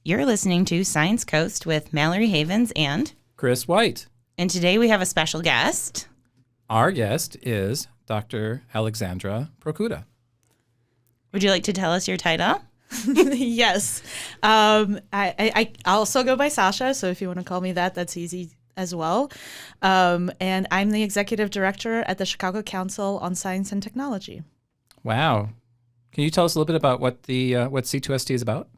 You're listening to Science Coast with Mallory Havens and Chris White. And today we have a special guest. Our guest is Dr. Alexandra Prokuda. Would you like to tell us your title? Yes. I also go by Sasha, so if you want to call me that, that's easy as well. And I'm the executive director at the Chicago Council on Science and Technology. Wow. Can you tell us a little bit about what C2ST is about?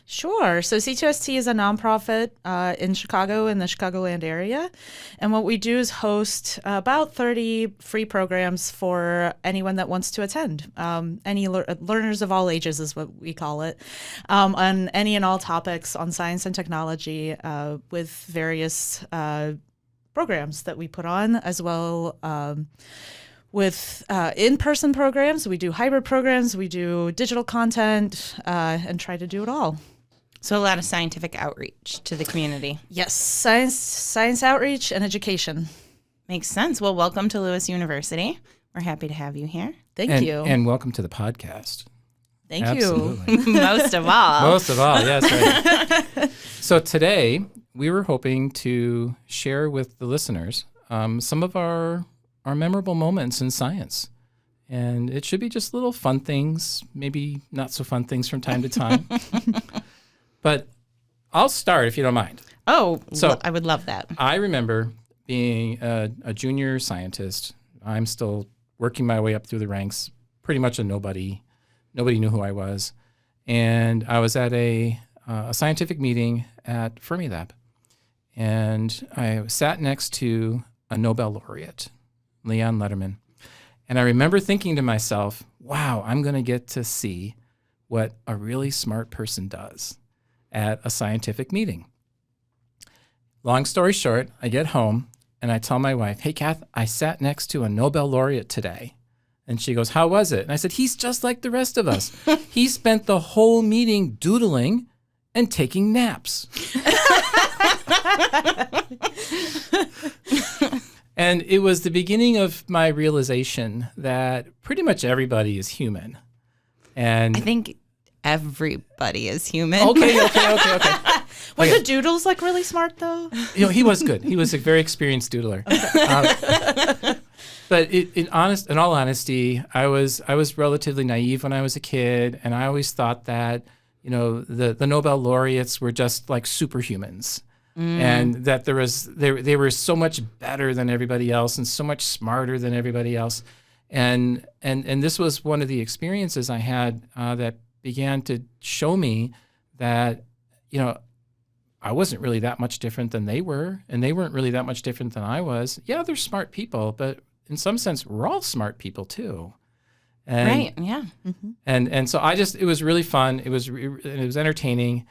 Sure. So C2ST is a nonprofit in Chicago, in the Chicagoland area. And what we do is host about 30 free programs for anyone that wants to attend. Any learners of all ages is what we call it, on any and all topics on science and technology with various programs that we put on, as well with in-person programs. We do hybrid programs, we do digital content, and try to do it all. So a lot of scientific outreach to the community. Yes, science outreach and education. Makes sense. Well, welcome to Lewis University. We're happy to have you here. Thank you. And welcome to the podcast. Thank Absolutely. you. Most of all. Most of all, yes. Right. So today, we were hoping to share with the listeners some of our memorable moments in science. And it should be just little fun things, maybe not so fun things from time to time. But I'll start if you don't mind. Oh, so I would love that. I remember being a junior scientist. I'm still working my way up through the ranks, pretty much a nobody. Nobody knew who I was. And I was at a scientific meeting at Fermilab. And I sat next to a Nobel laureate, Leon Letterman. And I remember thinking to myself, wow, I'm going to get to see what a really smart person does at a scientific meeting. Long story short, I get home and I tell my wife, hey, Kath, I sat next to a Nobel laureate today. And she goes, how was it? And I said, he's just like the rest of us. He spent the whole meeting doodling and taking naps. And it was the beginning of my realization that pretty much everybody is human. And I think everybody is human. Okay. Were the doodles like really smart though? He was good. He was a very experienced doodler. Okay. But in all honesty, I was relatively naive when I was a kid, and I always thought that the Nobel laureates were just like superhumans. And that they were so much better than everybody else and so much smarter than everybody else, and this was one of the experiences I had that began to show me that I wasn't really that much different than they were, and they weren't really that much different than I was. Yeah, they're smart people, but in some sense, we're all smart people too. And, right. Yeah. Mm-hmm. And so it was really fun. It was entertaining.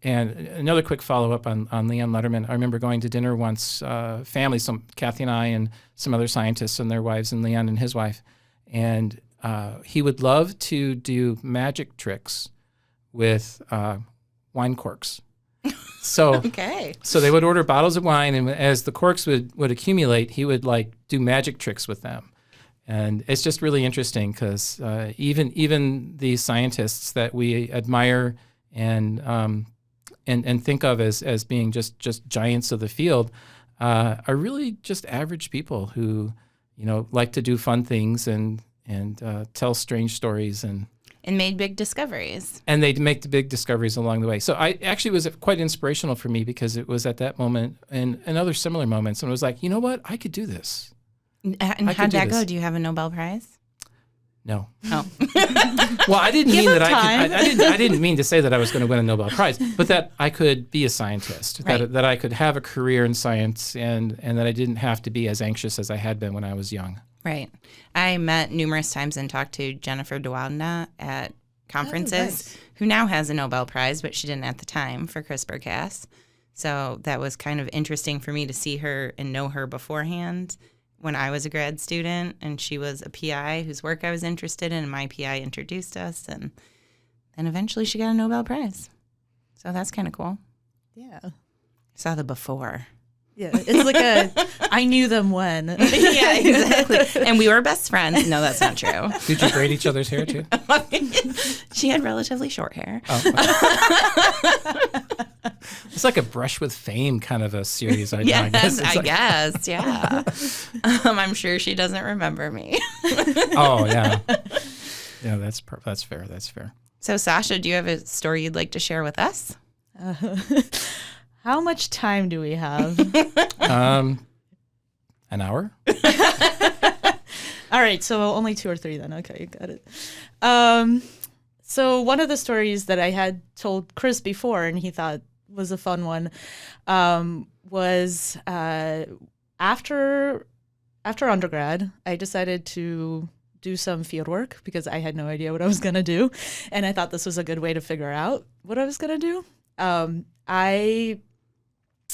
And another quick follow-up on Leon Letterman. I remember going to dinner once, Kathy and I and some other scientists and their wives, and Leon and his wife. And he would love to do magic tricks with wine corks. So Okay. So they would order bottles of wine, and as the corks would accumulate, he would do magic tricks with them. And it's just really interesting because even these scientists that we admire and think of as being just giants of the field are really just average people who like to do fun things and tell strange stories and made big discoveries. And they make the big discoveries along the way. So I actually was quite inspirational for me because it was at that moment and other similar moments, and it was like, you know what, I could do this. And how'd that go? Do you have a Nobel Prize? No. Oh. Well, I didn't Give mean him that time. I didn't mean to say that I was going to win a Nobel Prize, but that I could be a scientist, Right. that I could have a career in science, and that I didn't have to be as anxious as I had been when I was young. Right. I met numerous times and talked to Jennifer Doudna at conferences, nice. who now has a Nobel Prize, but she didn't at the time for CRISPR-Cas. So that was kind of interesting for me to see her and know her beforehand when I was a grad student, and she was a PI whose work I was interested in, and my PI introduced us, and then eventually she got a Nobel Prize. So that's kind of cool. Yeah. Saw the before. Yeah, it's like I knew them when. Yeah, exactly. And we were best friends. No, that's not true. Did you braid each other's hair too? She had relatively short hair. Oh, okay. It's like a Brush with Fame kind of a series. I Yes, guess. I guess. Yeah. I'm sure she doesn't remember me. Oh, yeah. Yeah, that's fair. That's fair. So, Sasha, do you have a story you'd like to share with us? How much time do we have? An hour? All right, so only 2 or 3 then. Okay, got it. So one of the stories that I had told Chris before, and he thought was a fun one, was after undergrad, I decided to do some field work because I had no idea what I was going to do, and I thought this was a good way to figure out what I was going to do. I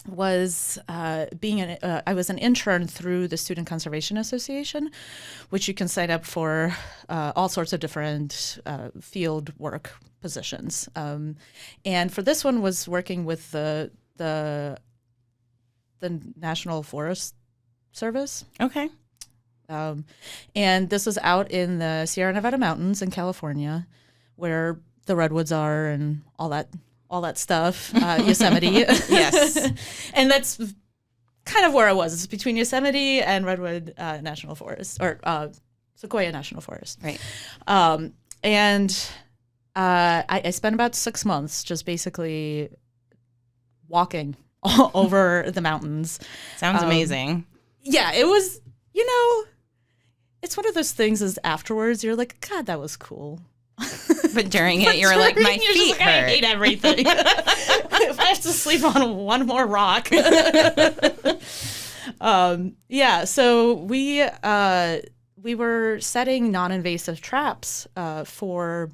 was I was an intern through the Student Conservation Association, which you can sign up for all sorts of different field work positions. And for this one was working with the National Forest Service. Okay. And this was out in the Sierra Nevada mountains in California, where the redwoods are and all that stuff, Yosemite. Yes. And that's kind of where I was. It's between Yosemite and Redwood National Forest, or Sequoia National Forest. Right. And I spent about 6 months just basically walking all over the mountains. Sounds amazing. Yeah, it was, it's one of those things is afterwards, you're like, God, that was cool. But during it, you were like, my feet hurt. I hate everything. If I have to sleep on one more rock. So we were setting non-invasive traps for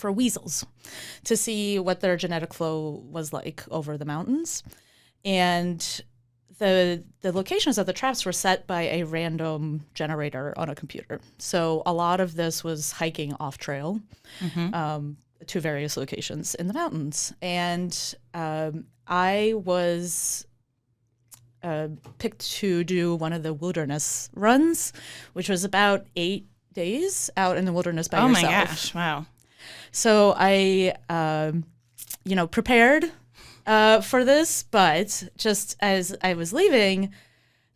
weasels to see what their genetic flow was like over the mountains. And the locations of the traps were set by a random generator on a computer. So a lot of this was hiking off trail to various locations in the mountains. And I was picked to do one of the wilderness runs, which was about 8 days out in the wilderness by yourself. Oh my gosh, wow. So I, prepared for this, but just as I was leaving,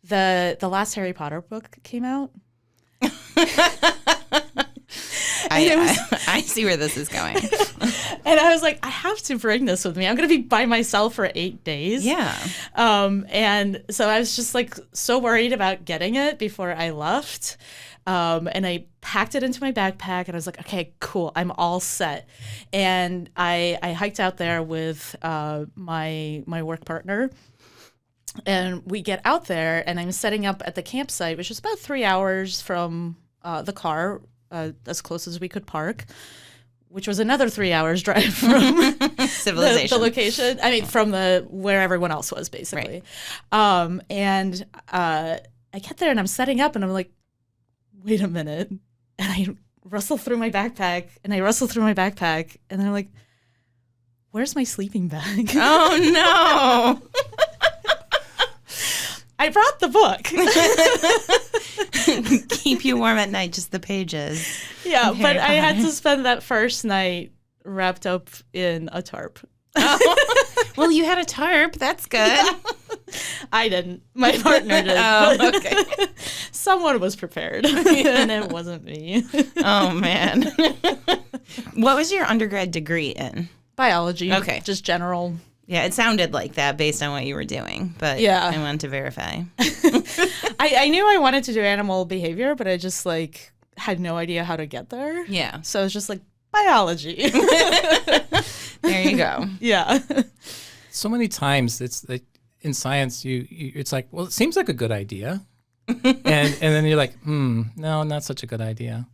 the last Harry Potter book came out. I see where this is going. And I was like, I have to bring this with me. I'm going to be by myself for 8 days. Yeah. And so I was just like so worried about getting it before I left. And I packed it into my backpack and I was like, okay, cool. I'm all set. And I hiked out there with my work partner. And we get out there and I'm setting up at the campsite, which is about 3 hours from the car, as close as we could park, which was another 3 hours drive from civilization, the location. I mean, from where everyone else was, basically. Right. And I get there and I'm setting up and I'm like, wait a minute. And I rustle through my backpack and then I'm like, where's my sleeping bag? Oh no. I brought the book. Keep you warm at night, just the pages. Yeah, but I had to spend that first night wrapped up in a tarp. Oh. Well, you had a tarp. That's good. Yeah. I didn't. My partner did. Oh, okay. Someone was prepared, and it wasn't me. Oh, man. What was your undergrad degree in? Biology. Okay. Just general. Yeah, it sounded like that based on what you were doing, but yeah. I wanted to verify. I knew I wanted to do animal behavior, but I just had no idea how to get there. Yeah. So it was just like biology. There you go. Yeah. So many times it's like in science, it's like, well, it seems like a good idea, and then you're like, no, not such a good idea.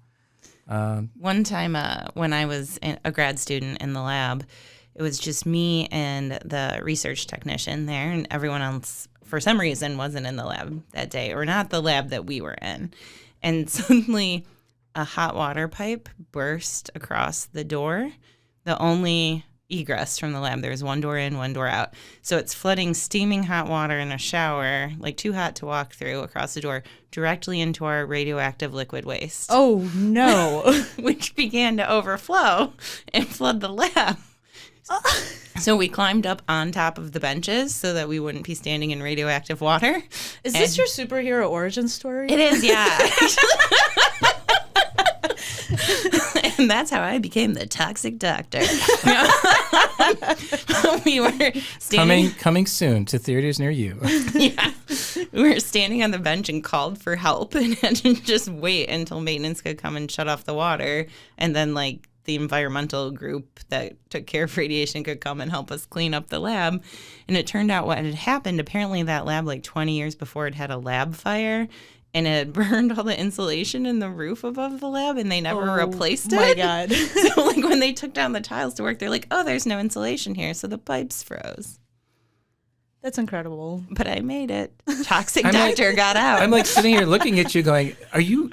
One time when I was a grad student in the lab, it was just me and the research technician there, and everyone else, for some reason, wasn't in the lab that day, or not the lab that we were in. And suddenly, a hot water pipe burst across the door, the only egress from the lab. There was one door in, one door out. So it's flooding steaming hot water in a shower, like too hot to walk through, across the door, directly into our radioactive liquid waste. Oh, no. Which began to overflow and flood the lab. So we climbed up on top of the benches so that we wouldn't be standing in radioactive water. Is this your superhero origin story? It is, yeah. And that's how I became the toxic doctor. We were standing... Coming soon to theaters near you. Yeah. We were standing on the bench and called for help and had to just wait until maintenance could come and shut off the water. And then, like, the environmental group that took care of radiation could come and help us clean up the lab. And it turned out what had happened, apparently that lab, like 20 years before, it had a lab fire. And it burned all the insulation in the roof above the lab, and they never replaced it. Oh, my God. So, like, when they took down the tiles to work, they're like, oh, there's no insulation here, so the pipes froze. That's incredible. But I made it. Toxic doctor got out. I'm, like, sitting here looking at you going, are you...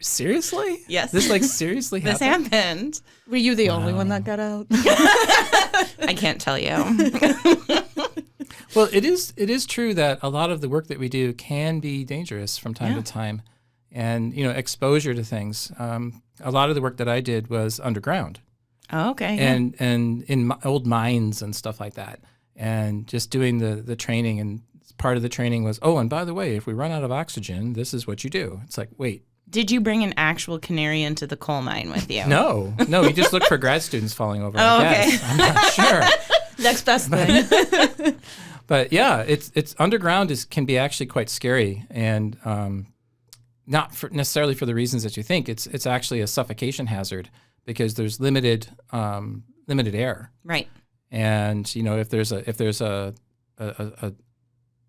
Seriously? Yes. This, like, seriously happened? This happened. Were you the only one that got out? I can't tell you. Well, it is true that a lot of the work that we do can be dangerous from time to time. And, exposure to things. A lot of the work that I did was underground. Oh, okay. And in old mines and stuff like that. And just doing the training. And part of the training was, oh, and by the way, if we run out of oxygen, this is what you do. It's like, wait. Did you bring an actual canary into the coal mine with you? No, you just look for grad students falling over. Oh, I guess. okay. I'm not sure. Next best thing. But yeah, it's underground can be actually quite scary, and not necessarily for the reasons that you think. It's actually a suffocation hazard because there's limited air. Right. And if there's an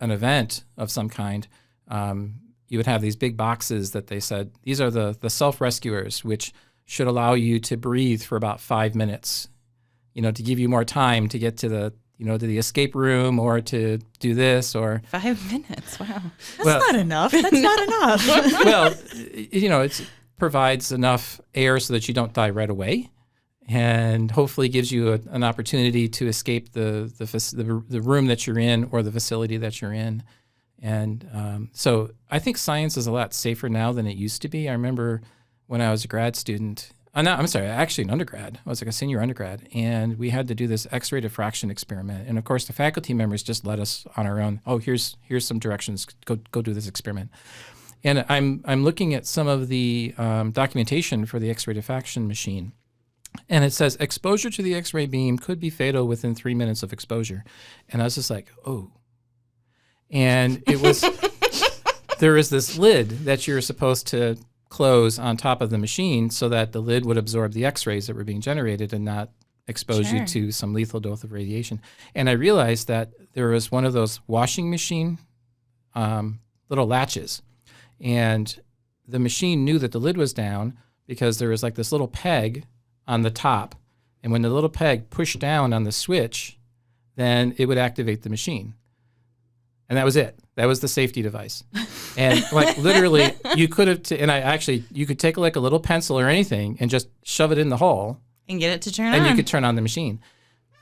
event of some kind, you would have these big boxes that they said these are the self-rescuers, which should allow you to breathe for about 5 minutes, to give you more time to get to the to the escape room or to do this or 5 minutes. Wow. That's not enough. That's not enough. Well, it provides enough air so that you don't die right away, and hopefully gives you an opportunity to escape the room that you're in or the facility that you're in. And so I think science is a lot safer now than it used to be. I remember when I was a grad student. Actually an undergrad. I was like a senior undergrad, and we had to do this X-ray diffraction experiment. And of course, the faculty members just let us on our own. Oh, here's some directions. Go do this experiment. And I'm looking at some of the documentation for the X-ray diffraction machine, and it says exposure to the X-ray beam could be fatal within 3 minutes of exposure. And I was just like, oh. And it was there is this lid that you're supposed to close on top of the machine so that the lid would absorb the X-rays that were being generated and not expose you to some lethal dose of radiation. And I realized that there was one of those washing machine little latches, and the machine knew that the lid was down because there was like this little peg on the top, and when the little peg pushed down on the switch, then it would activate the machine. And that was it. That was the safety device. And like literally you could have, you could take like a little pencil or anything and just shove it in the hole. And get it to turn on. And you could turn on the machine.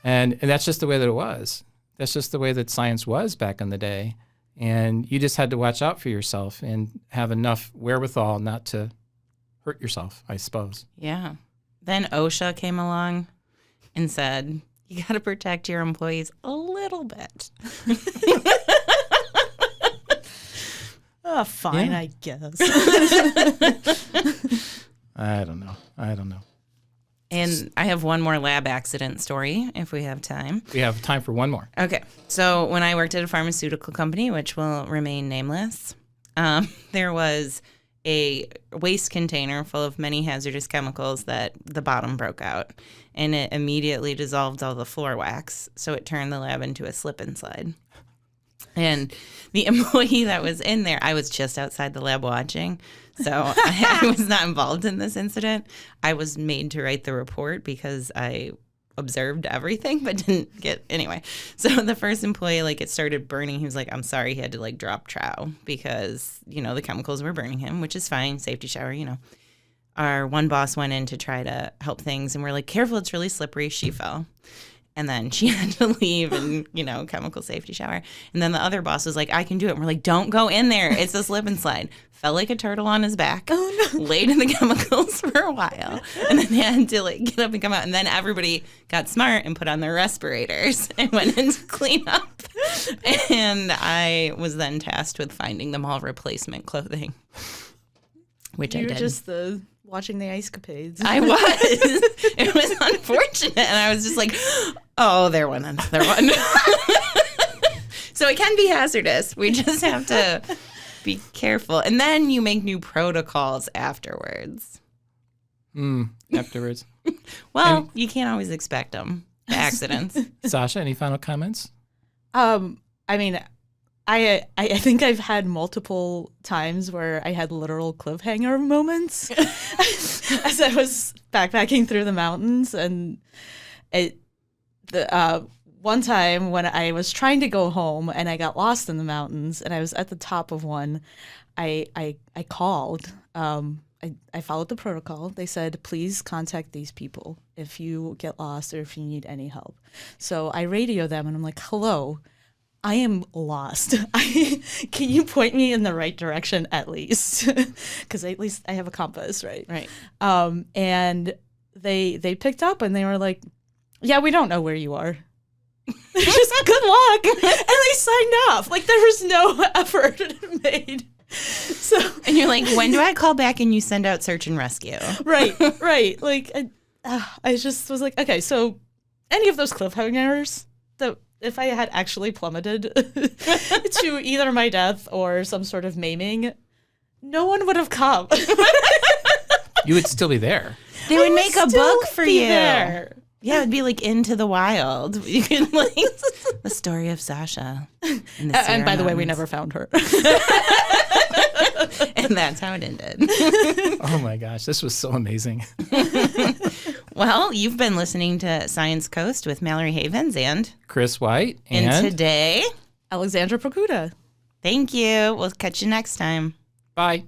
And that's just the way that it was. That's just the way that science was back in the day. And you just had to watch out for yourself and have enough wherewithal not to hurt yourself, I suppose. Yeah. Then OSHA came along and said, you got to protect your employees a little bit. Oh, fine, yeah. I guess. I don't know. And I have one more lab accident story, if we have time. We have time for one more. Okay. So when I worked at a pharmaceutical company, which will remain nameless, there was a waste container full of many hazardous chemicals that the bottom broke out. And it immediately dissolved all the floor wax. So it turned the lab into a slip and slide. And the employee that was in there, I was just outside the lab watching. So I was not involved in this incident. I was made to write the report because I observed everything, but didn't get, anyway. So the first employee, it started burning. He was like, I'm sorry. He had to, drop trow because, the chemicals were burning him, which is fine. Safety shower, Our one boss went in to try to help things, and we're like, careful, it's really slippery. She fell. And then she had to leave and, chemical safety shower. And then the other boss was like, I can do it. And we're like, don't go in there. It's a slip and slide. Fell like a turtle on his back. Oh, no. Laid in the chemicals for a while. And then they had to get up and come out. And then everybody got smart and put on their respirators and went in to clean up. And I was then tasked with finding them all replacement clothing, which I did. You were just watching the ice capades. I was. It was unfortunate. And I was just like, oh, there went another one. So it can be hazardous. We just have to be careful. And then you make new protocols afterwards. Afterwards. Well, you can't always expect them. The accidents. Sasha, any final comments? I mean, I think I've had multiple times where I had literal cliffhanger moments as I was backpacking through the mountains, and one time when I was trying to go home and I got lost in the mountains and I was at the top of one, I called. I followed the protocol. They said, please contact these people if you get lost or if you need any help. So I radio them and I'm like, hello, I am lost. Can you point me in the right direction at least? Because at least I have a compass, right? Right. And they picked up and they were like, yeah, we don't know where you are. Just good luck. And they signed off. Like there was no effort made. So, and you're like, when do I call back and you send out search and rescue? Right. Like, I just was like, okay, so any of those cliffhangers, if I had actually plummeted to either my death or some sort of maiming, no one would have come. You would still be there. They would make a book for you. There. Yeah, it'd be like Into the Wild. You can the story of Sasha. And by the way, we never found her. And that's how it ended. Oh my gosh, this was so amazing. Well, you've been listening to Science Coast with Mallory Havens and Chris White. And today, Alexandra Prokuda. Thank you. We'll catch you next time. Bye.